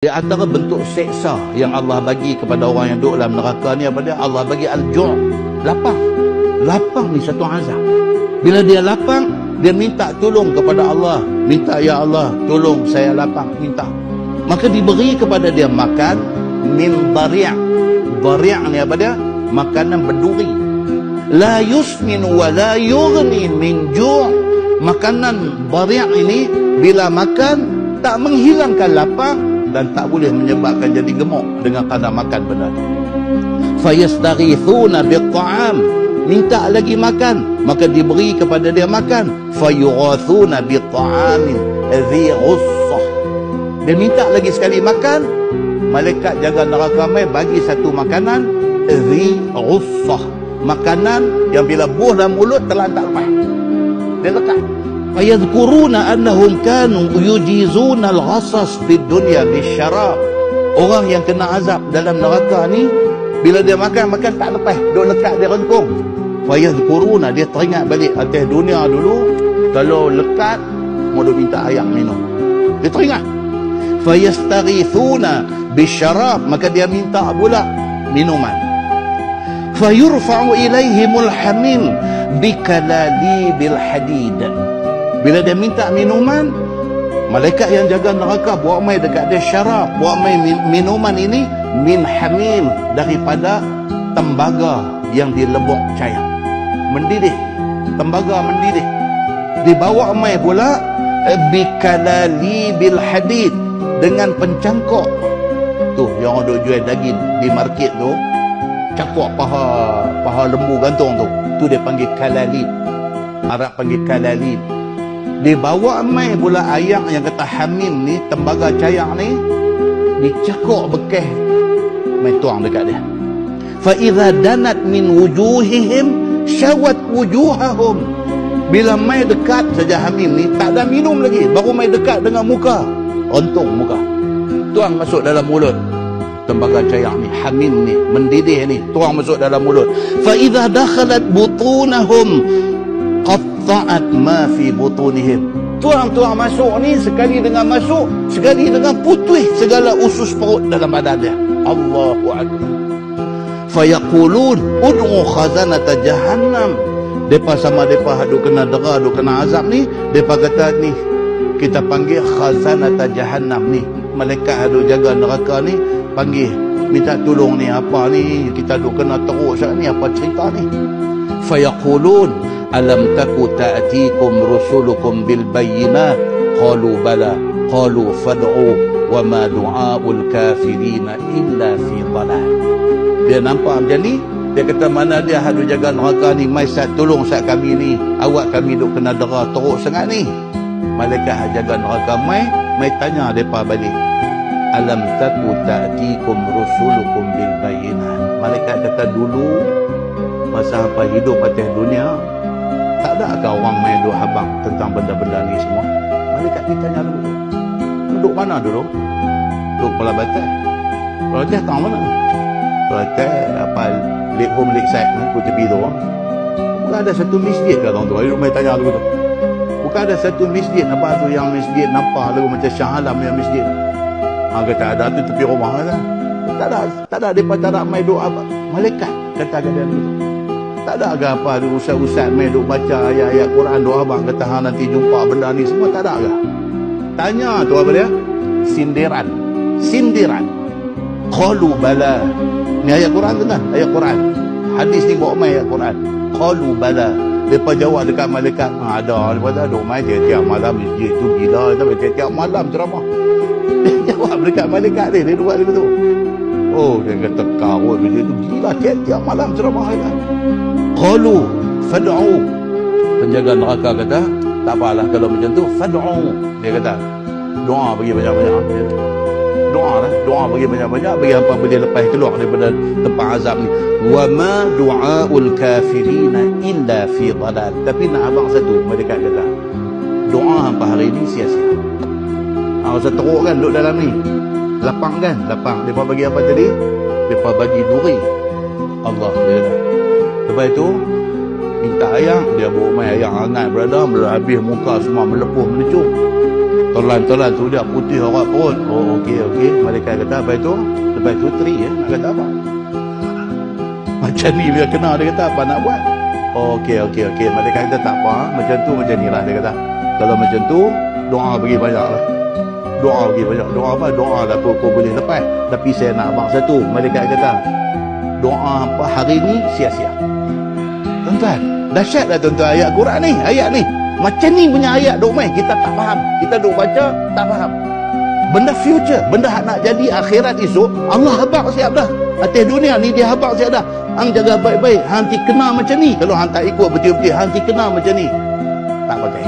Di antara bentuk seksa yang Allah bagi kepada orang yang duduk dalam neraka ni apa dia? Allah bagi al-ju', lapang. Lapang ni satu azab. Bila dia lapang, dia minta tolong kepada Allah. Minta, ya Allah, tolong saya lapang, minta. Maka diberi kepada dia makan min dari'. Dari' ni apa dia? Makanan berduri. La yusmin wa la yughni min ju'. Makanan dari' ini bila makan tak menghilangkan lapang dan tak boleh menyebabkan jadi gemuk dengan kadar makan benda tu. Fayastaghithuna bitta'am, minta lagi makan, maka diberi kepada dia makan. Fayughathuna bitta'amin dhi ghussah, dia minta lagi sekali makan, malaikat jaga neraka mai bagi satu makanan dhi ghussah, makanan yang bila buah dalam mulut telan tak lepas, dia lekat. Fayadhkuruna annahum kanu yujizuna al-ghasas fid dunya bisyarab. Orang yang kena azab dalam neraka ni bila dia makan tak lepas, duk lekat dia rengkung. Fayadhkuruna, dia teringat balik atas dunia dulu kalau lekat mau duk minta air minum, dia teringat. Fayastaghithuna bisyarab, maka dia minta pula minuman. Fayurfa'u ilaihimul hamim bikalalibil hadid. Bila dia minta minuman, malaikat yang jaga neraka buat mai dekat dia syarab, buat mai minuman ini min hamim, daripada tembaga yang dilebok cair, mendidih, tembaga mendidih. Dibawa mai pula bikalali bil hadid, dengan pencangkok tu yang orang duk jual daging di market tu, cangkok paha lembu gantung tu dia panggil kalalib, Arab panggil kalalib. Dibawa mai pula ayak yang kata hamim ni, tembaga cair ni, dicekok bekas mai tuang dekat dia. Fa idza danat min wujuhihim syawat wujuhahum, bila mai dekat saja hamim ni, tak ada minum lagi, baru mai dekat dengan muka, ontung muka, tuang masuk dalam mulut tembaga cair ni, hamim ni, mendidih ni, tuang masuk dalam mulut. Fa idza dakhalat butunahum qatta'at ma fi butunihim, tuang masuk ni, sekali dengan masuk, sekali dengan putus segala usus perut dalam badan dia. Allahu akbar. Fayaqulun ud'u khazanata jahannam, depa sama depa hadu kena dera, hadu kena azab ni, depa kata ni kita panggil khazanata jahannam ni, malaikat hadu jaga neraka ni panggil minta tolong ni, apa ni kita duk kena teruk sat ni, apa cerita ni. Fayaqulun alam taku ta'tikum rusulukum bil bayyinat qalu bala qalu fad'u wa ma du'aul kafirin illa fi dhalal. Dia nampak macam ni, dia kata mana dia hadu jaga neraka ni, mai sat tolong sat kami ni, awak kami duk kena dera teruk sangat ni. Malaikat jaga neraka mai tanya depa balik, alam taku ta'tikum rusulukum bil bayyinat. Malaikat kata dulu masa hampa hidup atas dunia, tak ada ke orang main duk habang tentang benda-benda ni semua? Malaikat ditanya dulu. Duduk mana dulu? Duduk Pulau Batas. Pulau Batas tahu mana? Pulau Batas apa, lake home lake side ni, ku tepi tu. Bukan ada satu masjid ke orang tu? Dia main tanya dulu tu. Bukan ada satu masjid apa tu, yang masjid nampak lagu macam Shah Alam yang masjid. Kata ada tu tepi rumah kata. Tak ada depa tak ada main doa apa. Malaikat kata kat dia dulu. Tak ada ke apa tu ustaz-ustaz main duk baca ayat-ayat Quran, doa abang kata hang nanti jumpa benda ni semua, tak ada ke? Tanya tu apa dia? Sindiran. Qalu bala. Ni ayat Quran tu kan? Ayat Quran. Hadis ni bawa mai ayat Quran. Qalu bala. Depa jawab dekat malaikat, ada. Depa tak ada mai tiap malam masjid tu gila, tapi tiap malam ceramah. Dia jawab dekat malaikat ni, dia buat dia tu. Oh, dia kata kawat masjid tu gila, tiap malam ceramah kan. Qalu fad'u, penjaga neraka kata tak apalah kalau macam tu, fad'u, dia kata doa bagi banyak-banyak, doa bagi banyak-banyak, bagi apa boleh lepas keluar daripada tempat azab ni. Wa ma du'aul kafirin illa fi dhalal. Tapi nak abang satu, mereka kata doa hampa hari ni sia-sia. Rasa teruk kan duduk dalam ni, lapang kan, lapang. Mereka bagi apa tadi? Mereka bagi duri. Allah dia kata. Lepas itu minta air, dia bawa mai air hangat berada, habis muka semua melepuh melecup. Tolan-tolan tu dia putih orang perut. Oh, okey. Malaikat kata, lepas tu teri nak kata apa? Macam ni dia kena, dia kata apa nak buat? Oh, okey. Malaikat kata tak apa, macam tu macam ni lah, dia kata. Kalau macam tu, doa bagi banyak lah. Doa apa? Doa lah kau boleh lepas. Tapi saya nak abang satu. Malaikat kata, doa apa hari ni sia-sia. Tuan-tuan, dahsyat lah tuan-tuan ayat Quran ni, ayat ni. Macam ni punya ayat duk main, kita tak faham. Kita duk baca, tak faham. Benda future, benda nak jadi akhirat esok, Allah habaq siap dah. Atas dunia ni dia habaq siap dah. Hang jaga baik-baik, hang ti kena macam ni. Kalau hang tak ikut betul-betul, hang ti kena macam ni. Tak pakai.